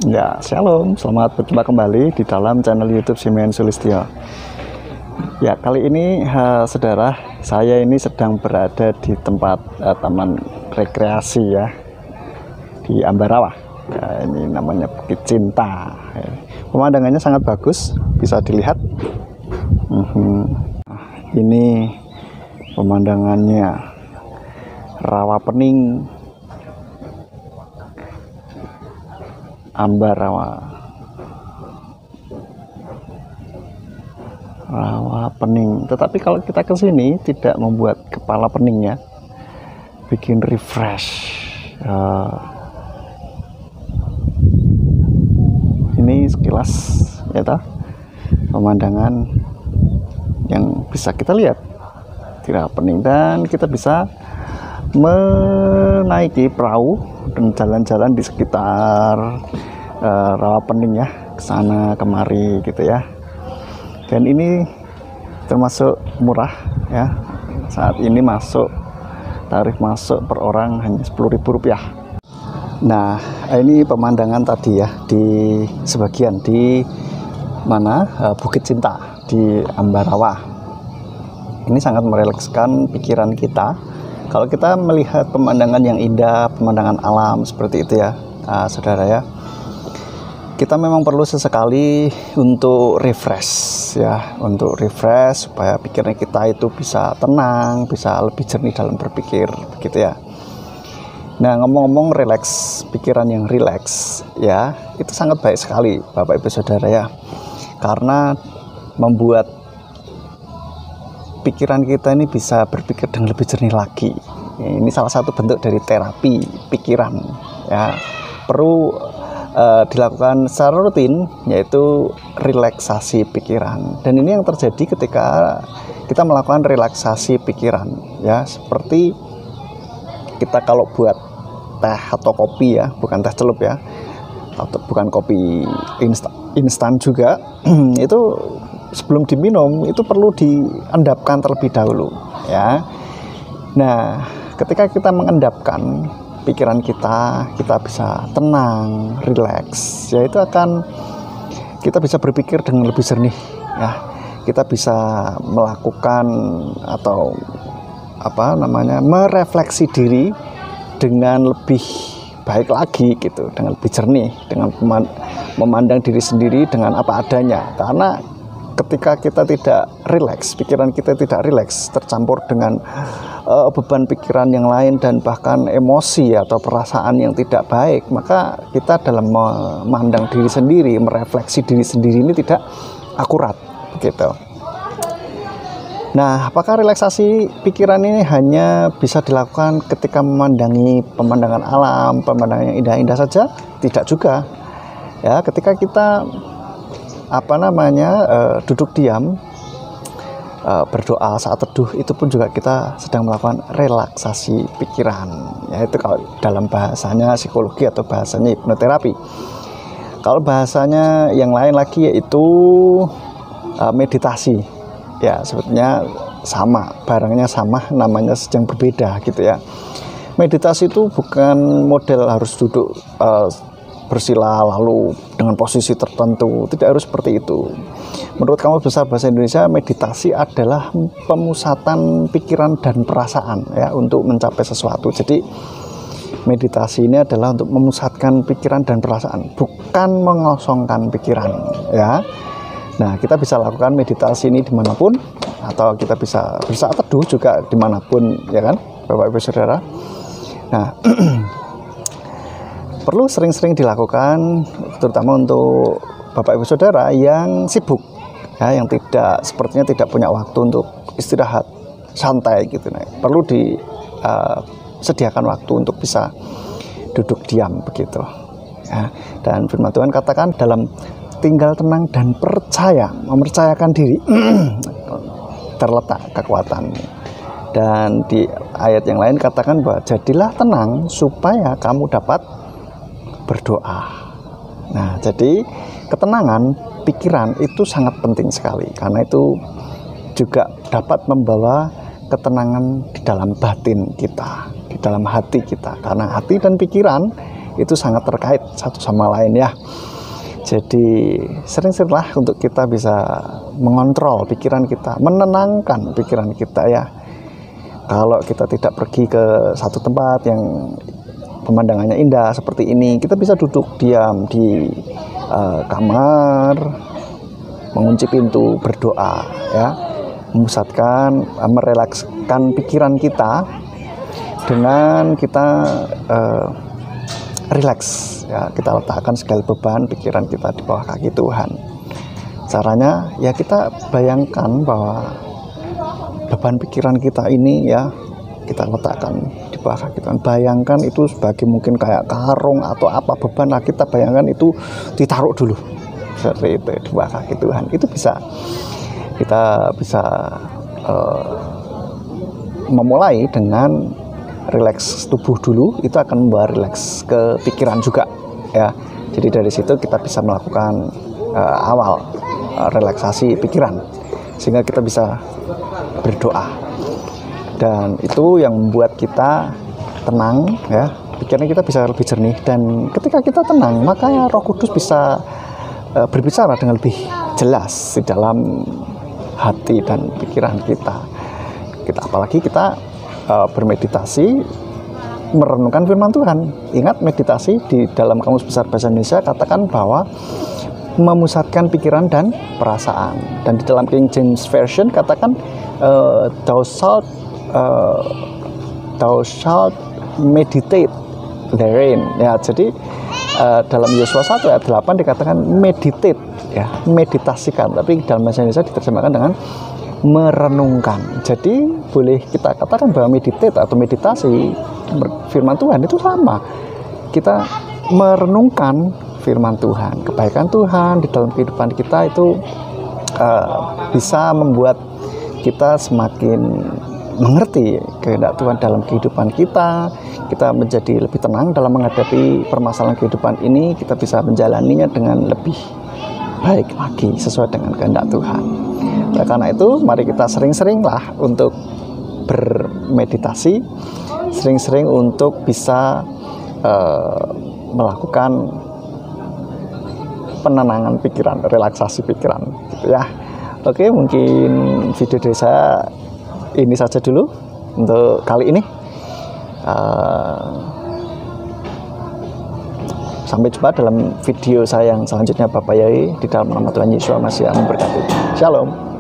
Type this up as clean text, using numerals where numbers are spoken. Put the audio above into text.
Ya, shalom, selamat berjumpa kembali di dalam channel YouTube Simeon Sulistyo. Ya, kali ini saudara, saya ini sedang berada di tempat taman rekreasi ya, di Ambarawa. Ya, ini namanya Bukit Cinta. Ya. Pemandangannya sangat bagus, bisa dilihat. Ini pemandangannya, rawa pening Ambarawa, rawa pening. Tetapi kalau kita ke sini tidak membuat kepala pening ya, bikin refresh. Ini sekilas ya toh, pemandangan yang bisa kita lihat di rawa pening, dan kita bisa menaiki perahu dan jalan-jalan di sekitar rawa pening ya, ke sana kemari gitu ya. Dan ini termasuk murah ya. Saat ini tarif masuk per orang hanya Rp10.000. Nah, ini pemandangan tadi ya, di sebagian di mana Bukit Cinta di Ambarawa. Ini sangat merelekskan pikiran kita. Kalau kita melihat pemandangan yang indah, pemandangan alam seperti itu ya, saudara ya, kita memang perlu sesekali untuk refresh ya, untuk refresh supaya pikiran kita itu bisa tenang, bisa lebih jernih dalam berpikir, begitu ya. Nah, ngomong-ngomong relax, pikiran yang relax ya, itu sangat baik sekali Bapak Ibu Saudara ya, karena membuat pikiran kita ini bisa berpikir dengan lebih jernih lagi. Ini salah satu bentuk dari terapi pikiran ya, perlu dilakukan secara rutin, yaitu relaksasi pikiran. Dan ini yang terjadi ketika kita melakukan relaksasi pikiran ya, seperti kita kalau buat teh atau kopi ya, bukan teh celup ya, atau bukan kopi instan juga itu sebelum diminum itu perlu diendapkan terlebih dahulu ya. Nah, ketika kita mengendapkan pikiran kita bisa tenang, rileks ya, itu akan kita bisa berpikir dengan lebih jernih ya. Kita bisa melakukan atau merefleksi diri dengan lebih baik lagi gitu, dengan lebih jernih, dengan memandang diri sendiri dengan apa adanya. Karena ketika kita tidak rileks, pikiran kita tidak rileks, tercampur dengan beban pikiran yang lain dan bahkan emosi atau perasaan yang tidak baik, maka kita dalam memandang diri sendiri, merefleksi diri sendiri ini tidak akurat begitu. Nah, apakah relaksasi pikiran ini hanya bisa dilakukan ketika memandangi pemandangan alam, pemandangan yang indah-indah saja? Tidak juga ya. Ketika kita duduk diam, berdoa saat teduh, itu pun juga kita sedang melakukan relaksasi pikiran, yaitu kalau dalam bahasanya psikologi atau bahasanya hipnoterapi. Kalau bahasanya yang lain lagi yaitu meditasi ya, sebetulnya sama, barangnya sama, namanya saja yang berbeda gitu ya. Meditasi itu bukan model harus duduk bersila lalu dengan posisi tertentu, tidak harus seperti itu. Menurut Kamus Besar Bahasa Indonesia, meditasi adalah pemusatan pikiran dan perasaan ya, untuk mencapai sesuatu. Jadi meditasi ini adalah untuk memusatkan pikiran dan perasaan, bukan mengosongkan pikiran ya. Nah, kita bisa lakukan meditasi ini dimanapun, atau kita bisa bersaat teduh juga dimanapun ya kan, Bapak Ibu Saudara. Nah, perlu sering-sering dilakukan, terutama untuk Bapak Ibu Saudara yang sibuk ya, yang sepertinya tidak punya waktu untuk istirahat santai gitu. Nah, perlu disediakan waktu untuk bisa duduk diam begitu ya. Dan firman Tuhan katakan dalam tinggal tenang dan mempercayakan diri terletak kekuatan. Dan di ayat yang lain katakan bahwa jadilah tenang supaya kamu dapat berdoa. Nah, jadi ketenangan pikiran itu sangat penting sekali, karena itu juga dapat membawa ketenangan di dalam batin kita, di dalam hati kita. Karena hati dan pikiran itu sangat terkait satu sama lain ya. Jadi sering-seringlah untuk kita bisa mengontrol pikiran kita, menenangkan pikiran kita ya. Kalau kita tidak pergi ke satu tempat yang pemandangannya indah seperti ini, kita bisa duduk diam di kamar, mengunci pintu, berdoa ya, memusatkan, merelakskan pikiran kita dengan kita rileks ya, kita letakkan segala beban pikiran kita di bawah kaki Tuhan. Caranya ya kita bayangkan bahwa beban pikiran kita ini ya kita letakkan di bawah kaki Tuhan. Bayangkan itu sebagai mungkin kayak karung atau apa beban, lah kita bayangkan itu ditaruh dulu seperti itu di bawah kaki Tuhan. Itu bisa kita bisa memulai dengan rileks tubuh dulu, itu akan membawa rileks ke pikiran juga ya. Jadi dari situ kita bisa melakukan awal relaksasi pikiran sehingga kita bisa berdoa, dan itu yang membuat kita tenang ya, pikiran kita bisa lebih jernih, dan ketika kita tenang maka Roh Kudus bisa berbicara dengan lebih jelas di dalam hati dan pikiran kita. Apalagi kita bermeditasi, merenungkan firman Tuhan. Ingat, meditasi di dalam Kamus Besar Bahasa Indonesia katakan bahwa memusatkan pikiran dan perasaan. Dan di dalam King James Version katakan thou shalt meditate therein ya. Jadi dalam Yosua 1 ayat 8 dikatakan meditate ya, meditasikan, tapi dalam bahasa Indonesia diterjemahkan dengan merenungkan. Jadi boleh kita katakan bahwa meditate atau meditasi firman Tuhan itu sama, kita merenungkan firman Tuhan, kebaikan Tuhan di dalam kehidupan kita. Itu bisa membuat kita semakin mengerti kehendak Tuhan dalam kehidupan kita. Kita menjadi lebih tenang dalam menghadapi permasalahan kehidupan ini. Kita bisa menjalaninya dengan lebih baik lagi sesuai dengan kehendak Tuhan. Oleh karena itu, mari kita sering-seringlah untuk bermeditasi, sering-sering untuk bisa melakukan penenangan pikiran, relaksasi pikiran gitu ya. Oke, mungkin video dari saya ini saja dulu untuk kali ini. Sampai jumpa dalam video saya yang selanjutnya, Bapak Yai, di dalam nama Tuhan Yesus Masihi yang memberkati. Shalom.